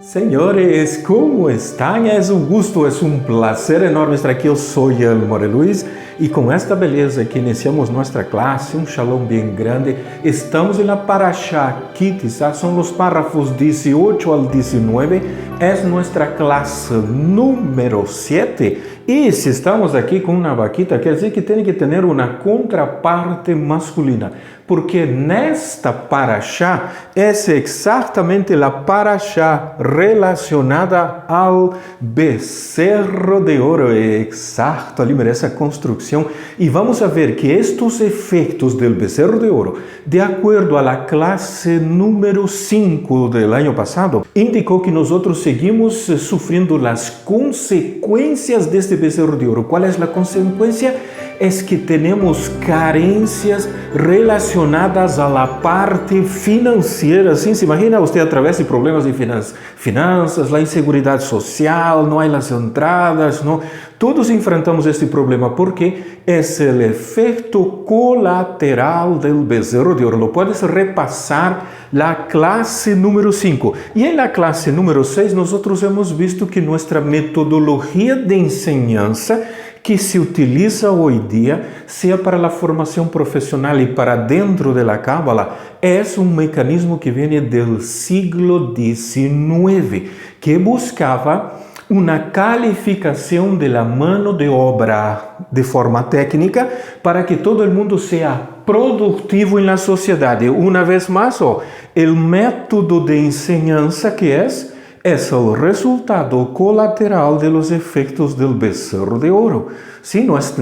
Senhores, como estão? É um gosto, é um prazer enorme estar aqui. Eu sou o More Luiz e com esta beleza que iniciamos nossa classe, um shalom bem grande. Estamos na Parashá Kitisa, são os párrafos 18 ao 19, é nossa classe número 7. E se estamos aqui com uma vaquita, quer dizer que tem que ter uma contraparte masculina, porque nesta Parashá é exatamente a Parashá relacionada ao becerro de ouro. É exato, ali merece a construção. E vamos ver que estes efeitos do becerro de ouro, de acordo à classe número 5 do ano passado, indicou que nós seguimos sofrendo as consequências deste becerro de ouro. Qual é a consequência? É que temos carências relacionadas à parte financeira. Sim, se imagina, você atravessa problemas de finanças, a inseguridade social, não há as entradas, não. Todos enfrentamos este problema porque é o efeito colateral do becerro de ouro. Lo puedes repassar na classe número 5. E na classe número 6, nós hemos visto que nossa metodologia de enseñança que se utiliza hoje dia, seja para a formação profissional e para dentro da Cábala, é um mecanismo que vem do siglo XIX, que buscava uma qualificação da mão de obra de forma técnica para que todo o mundo seja produtivo na sociedade. Uma vez mais, o método de enseñança que é o resultado colateral de los efeitos do becerro de ouro. Sim, nós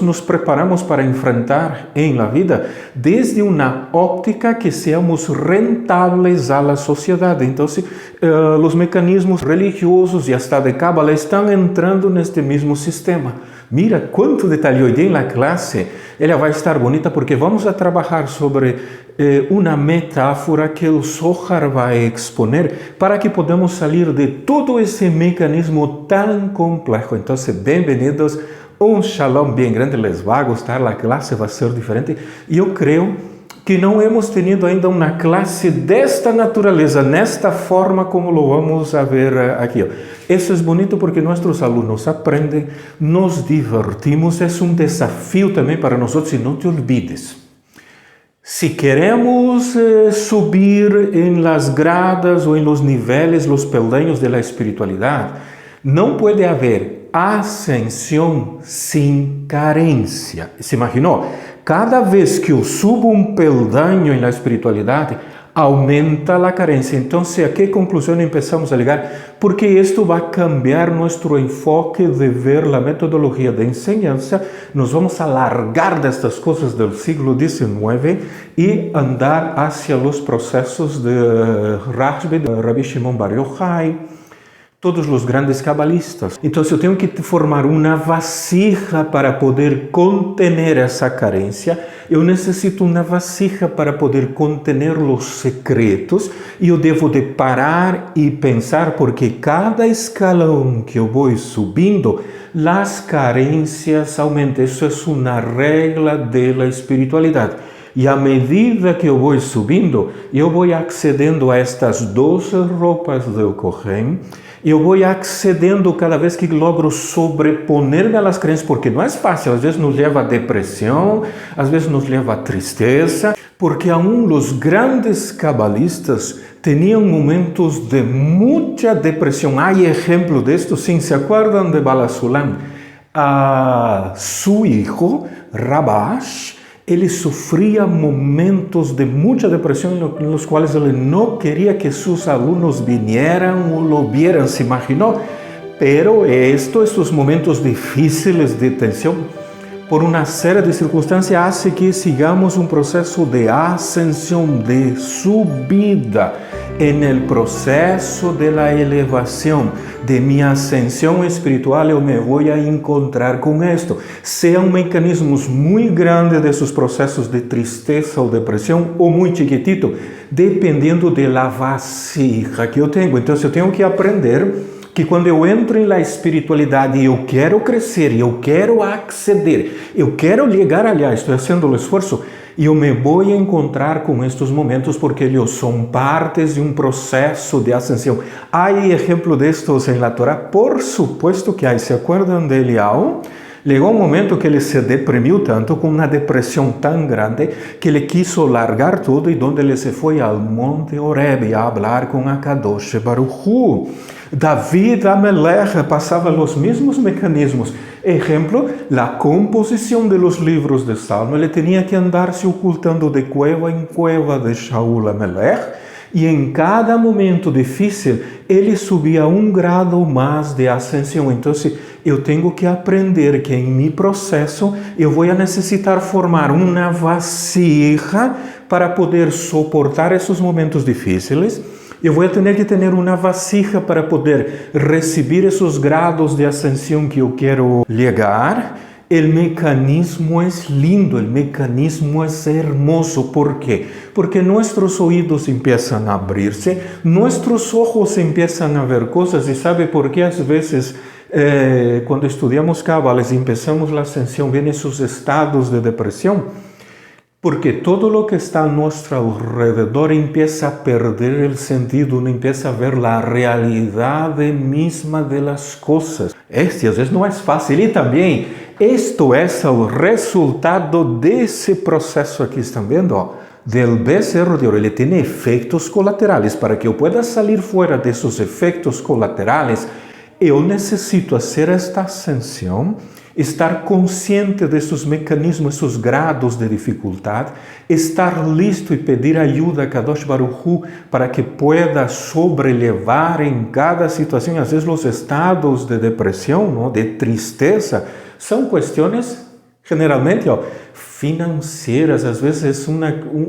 nos preparamos para enfrentar em la vida desde uma óptica que seamos rentáveis à sociedade. Então, os mecanismos religiosos e hasta de Cábala estão entrando neste mesmo sistema. Mira quanto detalhe hoje na classe. Ela vai estar bonita porque vamos a trabalhar sobre uma metáfora que o Zohar vai exponer para que podamos sair de todo esse mecanismo tão complexo. Então, bem-vindos. Um shalom bem grande, les vai gostar, a classe vai ser diferente. E eu creio que não hemos tenido ainda uma classe desta natureza, nesta forma como lo vamos a ver aqui. Isso é bonito porque nossos alunos aprendem, nos divertimos, é um desafio também para nós, e não te olvides. Se queremos subir em las gradas ou em los niveles, los peldaños de la espiritualidade, não pode haver ascensão sem carência. Se imaginou? Cada vez que eu subo um peldaño na espiritualidade, aumenta a carência. Então, a que conclusão começamos a ligar? Porque isto vai cambiar nosso enfoque de ver a metodologia de enseñança. Nós vamos alargar destas coisas do siglo XIX e andar hacia os processos de Rashbi, de Rabbi Shimon Bar Yochai, todos os grandes cabalistas. Então, eu tenho que formar uma vasija para poder contener essa carência. Eu necessito uma vasija para poder contener os secretos. E eu devo de parar e pensar, porque cada escalão que eu vou subindo, as carências aumentam. Isso é uma regra da espiritualidade. E à medida que eu vou subindo, eu vou accedendo a estas 12 roupas do Kohen. Eu vou accedendo cada vez que logro sobreponer-me às crenças, porque não é fácil, às vezes nos leva a depressão, às vezes nos leva a tristeza, porque aún os grandes cabalistas tinham momentos de muita depressão. Há exemplo disto, sim, se acuerdan de Bala Sulam? Su hijo, Rabash, ele sofria momentos de muita depressão nos quais ele não queria que seus alunos vinieran ou lo vieran, se imaginou? Pero estes momentos difíceis de tensão, por uma série de circunstâncias, hace que sigamos um processo de ascensão, de subida, en el processo de la elevação, de minha ascensão espiritual, eu me vou a encontrar com isto. São mecanismos muito grandes desses processos de tristeza ou depressão, ou muito chiquitito, dependendo da vasija que eu tenho. Então, eu tenho que aprender que quando eu entro na espiritualidade e eu quero crescer, eu quero acceder, eu quero chegar, aliás, estou fazendo o esforço, E eu me vou encontrar com estes momentos porque eles são partes de um processo de ascensão. Há exemplo destes em la Torá? Por supuesto que há. ¿Se acuerdan de Eliao? Llegó un momento que ele se deprimiu tanto, com uma depressão tão grande, que ele quiso largar tudo e donde ele se foi ao monte Horeb a falar com Akadosh Baruch Hu. David Amelech passava os mesmos mecanismos. Ejemplo, a composição de los livros de Salmo, ele tinha que andar se ocultando de cueva em cueva de Shaul Amelech, e em cada momento difícil, ele subia um grau mais de ascensão. Então, eu tenho que aprender que em meu processo, eu vou necessitar formar uma vasija para poder suportar esses momentos difíceis. Eu vou ter que ter uma vasija para poder receber esses graus de ascensão que eu quero chegar. O mecanismo é lindo, o mecanismo é hermoso. ¿Por quê? Porque nossos ouvidos começam a abrir-se, nossos olhos começam a ver coisas. E sabe por que às vezes, quando estudamos Cábala e começamos a ascensão, vêm esses estados de depressão? Porque todo lo que está a nosso alrededor empieza a perder el sentido, uno empieza a ver la realidade misma de las cosas. Às vezes não é fácil. E também, isto é o resultado desse processo aqui, estão vendo? Del becerro de ouro. Ele tem efeitos colaterais. Para que eu pueda sair fora desses efeitos colaterais, eu necessito fazer esta ascensão, estar consciente desses mecanismos, esses graus de dificuldade, estar listo e pedir ajuda a Kadosh Baruch Hu para que pueda sobrelevar em cada situação. Às vezes, os estados de depressão, não, de tristeza, são questões, generalmente, financeiras. Às vezes, é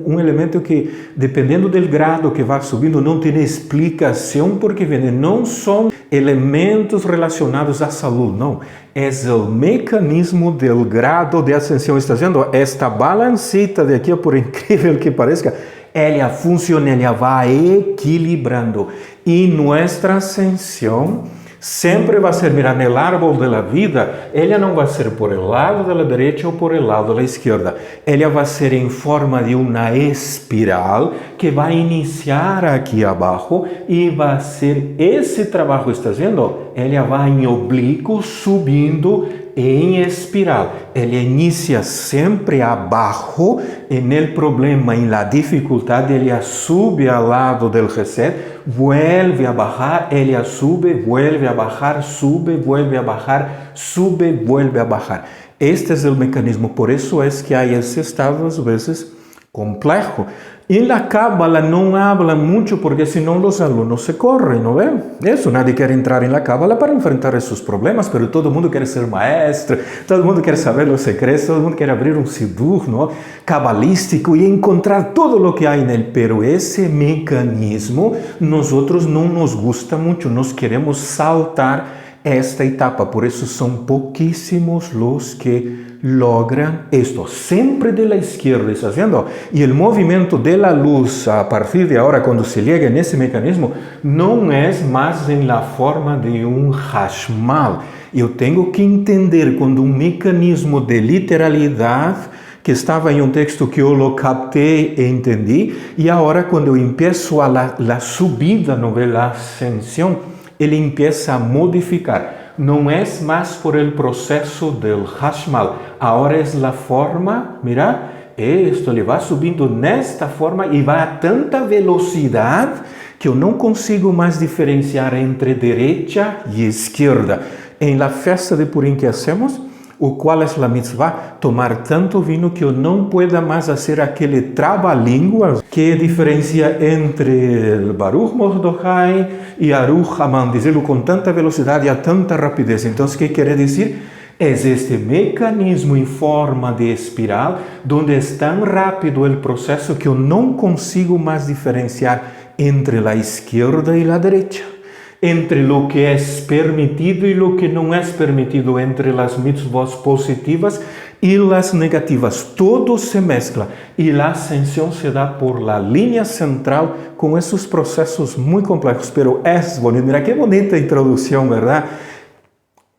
um elemento que, dependendo do grado que vai subindo, não tem explicação porque vem. Não são elementos relacionados à saúde, não. É o mecanismo do grado de ascensão. Está vendo? Esta balancita de aqui, por incrível que pareça, ela funciona, ela vai equilibrando. E nossa ascensão sempre vai ser, mirar no árbol da vida, ela não vai ser por el lado da direita ou por el lado da esquerda. Ela vai ser em forma de uma espiral que vai iniciar aqui abaixo e vai ser esse trabalho, está vendo? Ela vai em oblíquo subindo em espiral. Ela inicia sempre abaixo, no problema, na dificuldade, ela sube ao lado do reset, vuelve a bajar, ela sube, vuelve a bajar, sube, vuelve a bajar, sube, vuelve a bajar. Este é o mecanismo, por isso é que há esse estado, às vezes, complexo. E na Cábala não habla muito, porque senão os alunos se correm, não é? Isso, nadie quer entrar na Cábala para enfrentar esses problemas, mas todo mundo quer ser maestro, todo mundo quer saber os segredos, todo mundo quer abrir um sidur, não? Cabalístico e encontrar todo o que há nele. Pero esse mecanismo, nós não nos gusta muito, nós queremos saltar esta etapa, por isso são pouquíssimos os que logran esto, sempre de la izquierda, ¿estás viendo? Y el movimiento de la luz a partir de ahora, cuando se llega en ese mecanismo, no es más en la forma de un hashmal. Eu tenho que entender quando um mecanismo de literalidade que estava em um texto que eu lo captei e entendi, e agora quando eu empiezo a subida, não é, a ascensão, ele empieza a modificar. Não é mais por el processo del hashmal, agora é a forma, mira, esto ele vai subindo nesta forma e vai a tanta velocidade que eu não consigo mais diferenciar entre direita e esquerda. Em la festa de Purim que hacemos, o qual é a mitzvah? Tomar tanto vinho que eu não pueda mais fazer aquele trava-língua que diferencia entre Baruch Mordechai e Aruch Haman, dizê-lo com tanta velocidade e a tanta rapidez. Então, o que quer dizer? É este mecanismo em forma de espiral, onde é tão rápido o processo que eu não consigo mais diferenciar entre a esquerda e a direita. Entre lo que é permitido e lo que não é permitido, entre as mitzvot positivas e as negativas. Todo se mescla e a ascensão se dá por la linha central com esses processos muito complexos. Pero é bonito. Mira que bonita introdução, verdade?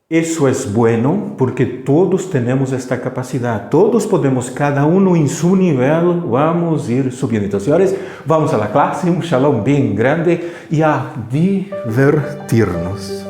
Eso es bueno porque todos tenemos esta capacidad, todos podemos, cada uno en su nivel, vamos a ir subiendo. Entonces, señores, vamos a la clase, un shalom bien grande y a divertirnos.